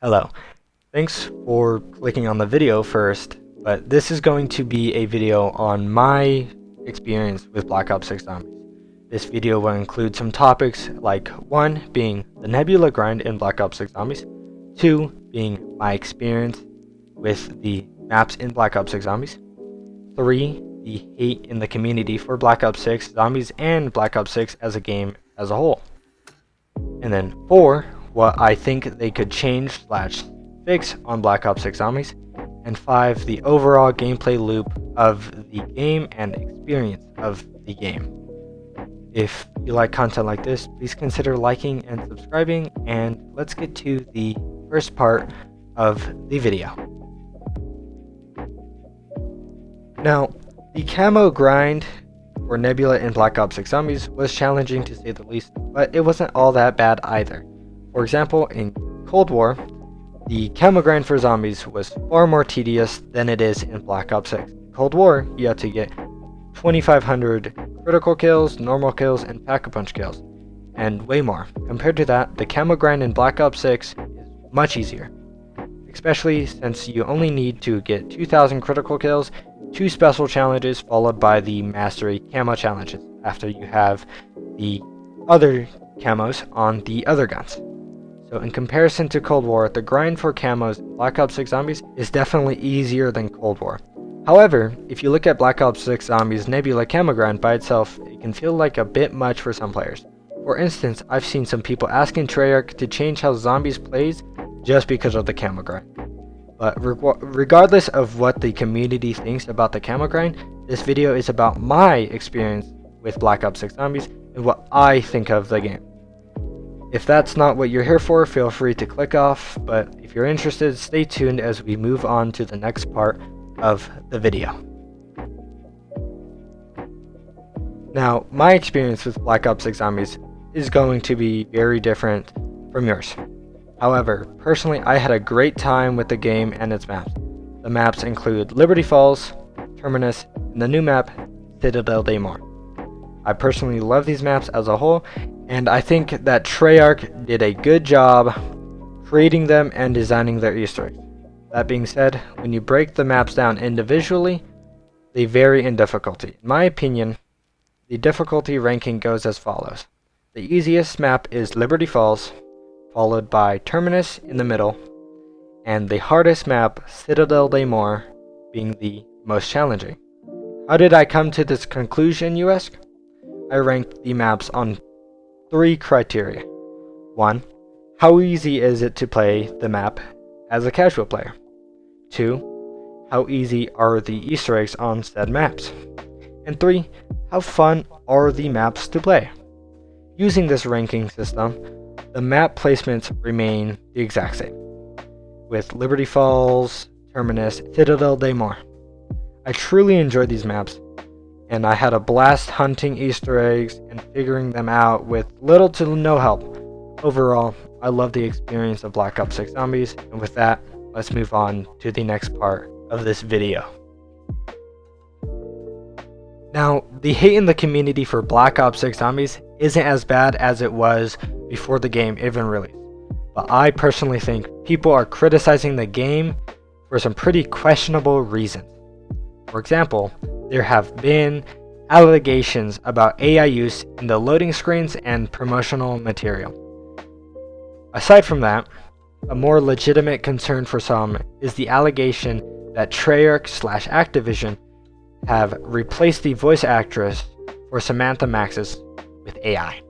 Hello. Thanks for clicking on the video first, but this is going to be a video on my experience with Black Ops 6 Zombies. This video will include some topics like 1 being the Nebula grind in Black Ops 6 Zombies, 2 being my experience with the maps in Black Ops 6 Zombies, 3 the hate in the community for Black Ops 6 Zombies and Black Ops 6 as a game as a whole, and then 4 what I think they could change / fix on Black Ops 6 Zombies, and 5 the overall gameplay loop of the game and experience of the game. If you like content like this, please consider liking and subscribing, and let's get to the first part of the video. Now, the camo grind for Nebula in Black Ops 6 Zombies was challenging to say the least, but it wasn't all that bad either. For example, in Cold War, the camo grind for zombies was far more tedious than it is in Black Ops 6. In Cold War, you had to get 2,500 critical kills, normal kills, and pack-a-punch kills, and way more. Compared to that, the camo grind in Black Ops 6 is much easier, especially since you only need to get 2,000 critical kills, 2 special challenges, followed by the mastery camo challenges after you have the other camos on the other guns. So in comparison to Cold War, the grind for camos in Black Ops 6 Zombies is definitely easier than Cold War. However, if you look at Black Ops 6 Zombies Nebula camo grind by itself, it can feel like a bit much for some players. For instance, I've seen some people asking Treyarch to change how Zombies plays just because of the camo grind. But regardless of what the community thinks about the camo grind, this video is about my experience with Black Ops 6 Zombies and what I think of the game. If that's not what you're here for, feel free to click off, but if you're interested, stay tuned as we move on to the next part of the video. Now, my experience with Black Ops 6 Zombies is going to be very different from yours. However, personally, I had a great time with the game and its maps. The maps include Liberty Falls, Terminus, and the new map, Citadel des Morts. I personally love these maps as a whole, and I think that Treyarch did a good job creating them and designing their Easter eggs. That being said, when you break the maps down individually, they vary in difficulty. In my opinion, the difficulty ranking goes as follows. The easiest map is Liberty Falls, followed by Terminus in the middle, and the hardest map, Citadel des Morts, being the most challenging. How did I come to this conclusion, you ask? I ranked the maps on 3 criteria. 1. How easy is it to play the map as a casual player? 2. How easy are the Easter eggs on said maps? And 3. How fun are the maps to play? Using this ranking system, the map placements remain the exact same, with Liberty Falls, Terminus, Citadel des Morts. I truly enjoyed these maps, and I had a blast hunting Easter eggs and figuring them out with little to no help. Overall, I love the experience of Black Ops 6 Zombies, and with that, let's move on to the next part of this video. Now, the hate in the community for Black Ops 6 Zombies isn't as bad as it was before the game even released, but I personally think people are criticizing the game for some pretty questionable reasons. For example, there have been allegations about AI use in the loading screens and promotional material. Aside from that, a more legitimate concern for some is the allegation that Treyarch / Activision have replaced the voice actress for Samantha Maxis with AI.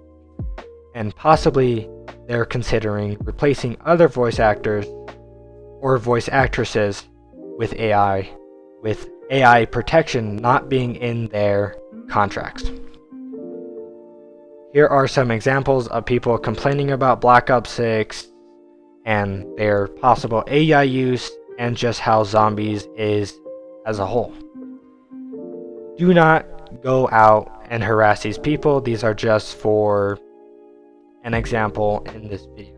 And possibly they're considering replacing other voice actors or voice actresses with AI protection not being in their contracts. Here are some examples of people complaining about Black Ops 6 and their possible AI use and just how Zombies is as a whole. Do not go out and harass these people. These are just for an example in this video.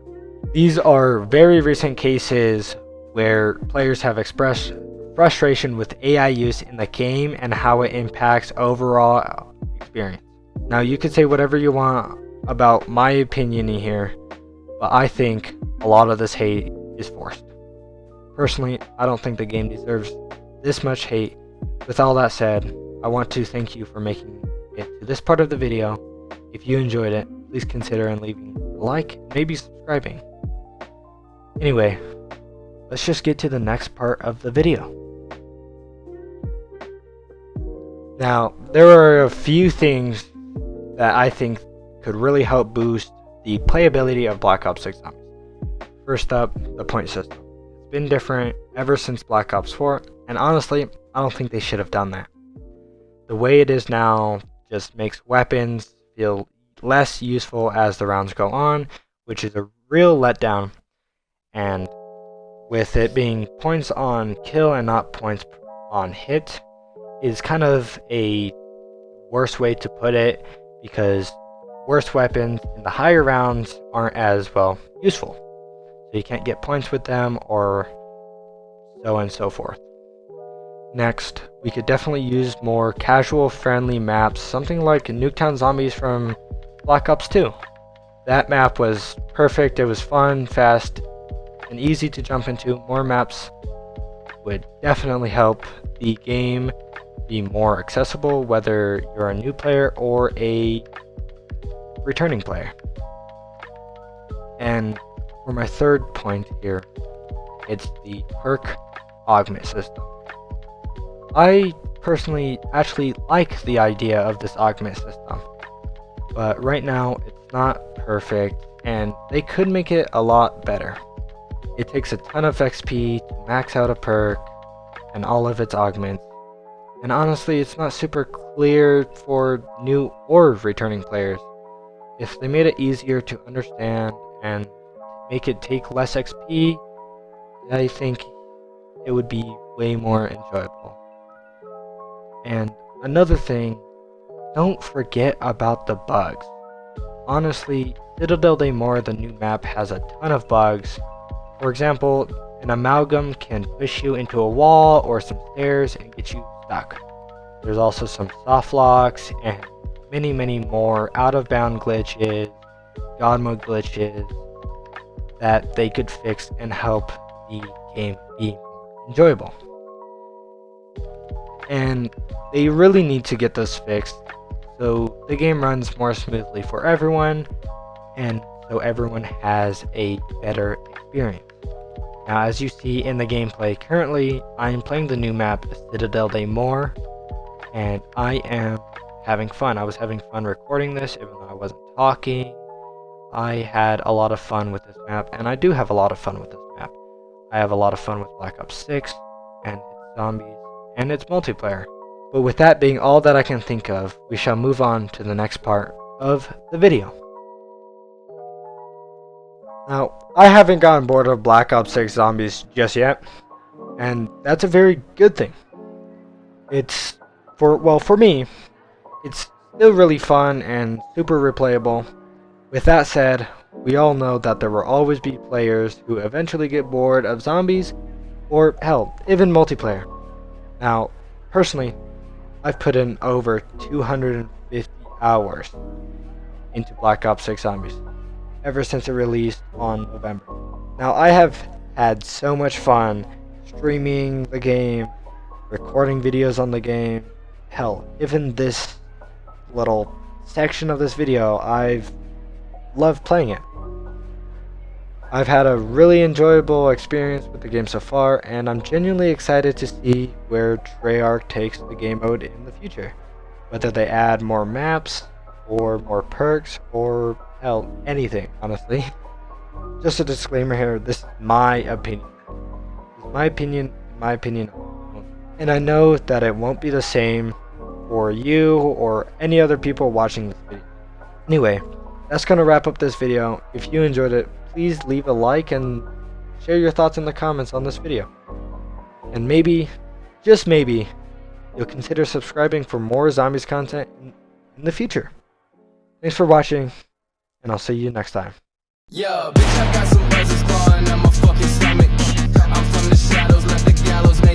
These are very recent cases where players have expressed frustration with AI use in the game and how it impacts overall experience. Now, you could say whatever you want about my opinion here, but I think a lot of this hate is forced. Personally, I don't think the game deserves this much hate. With all that said, I want to thank you for making it to this part of the video. If you enjoyed it, please consider leaving a like, maybe subscribing. Anyway, let's just get to the next part of the video. Now, there are a few things that I think could really help boost the playability of Black Ops 6 Zombies. First up, the point system. It's been different ever since Black Ops 4, and honestly, I don't think they should have done that. The way it is now just makes weapons feel less useful as the rounds go on, which is a real letdown. And with it being points on kill and not points on hit, is kind of a worse way to put it, because worse weapons in the higher rounds aren't as well useful. So you can't get points with them, or so and so forth. Next, we could definitely use more casual friendly maps, something like Nuketown Zombies from Black Ops 2. That map was perfect, it was fun, fast, and easy to jump into. More maps would definitely help the game be more accessible, whether you're a new player or a returning player. And for my third point here, it's the perk augment system. I personally actually like the idea of this augment system, but right now it's not perfect and they could make it a lot better. It takes a ton of XP to max out a perk and all of its augments, and honestly it's not super clear for new or returning players. If they made it easier to understand and make it take less XP, I think it would be way more enjoyable. And another thing, don't forget about the bugs. Honestly, Citadel Daymore, the new map, has a ton of bugs. For example, an amalgam can push you into a wall or some stairs and get you stuck. There's also some soft locks and many more out of bound glitches, god mode glitches that they could fix and help the game be more enjoyable. And they really need to get this fixed so the game runs more smoothly for everyone and so everyone has a better experience. Now, as you see in the gameplay currently, I am playing the new map Citadel Daymore, and I am having fun. I was having fun recording this even though I wasn't talking. I had a lot of fun with this map, and I do have a lot of fun with this map. I have a lot of fun with Black Ops 6 and its zombies and its multiplayer. But with that being all that I can think of, we shall move on to the next part of the video. Now, I haven't gotten bored of Black Ops 6 Zombies just yet, and that's a very good thing. It's, for me, it's still really fun and super replayable. With that said, we all know that there will always be players who eventually get bored of zombies, or hell, even multiplayer. Now, personally, I've put in over 250 hours into Black Ops 6 Zombies ever since it released on November. Now, I have had so much fun streaming the game, recording videos on the game. Hell, even this little section of this video, I've loved playing it. I've had a really enjoyable experience with the game so far, and I'm genuinely excited to see where Treyarch takes the game mode in the future. Whether they add more maps, or more perks, or hell, anything, honestly. Just a disclaimer here, this is my opinion. This is my opinion. And I know that it won't be the same for you or any other people watching this video. Anyway, that's going to wrap up this video. If you enjoyed it, please leave a like and share your thoughts in the comments on this video. And maybe, just maybe, you'll consider subscribing for more zombies content in the future. Thanks for watching, and I'll see you next time. Yo, bitch, I got some buzzers clawing on my fucking stomach. I'm from the shadows, let the gallows make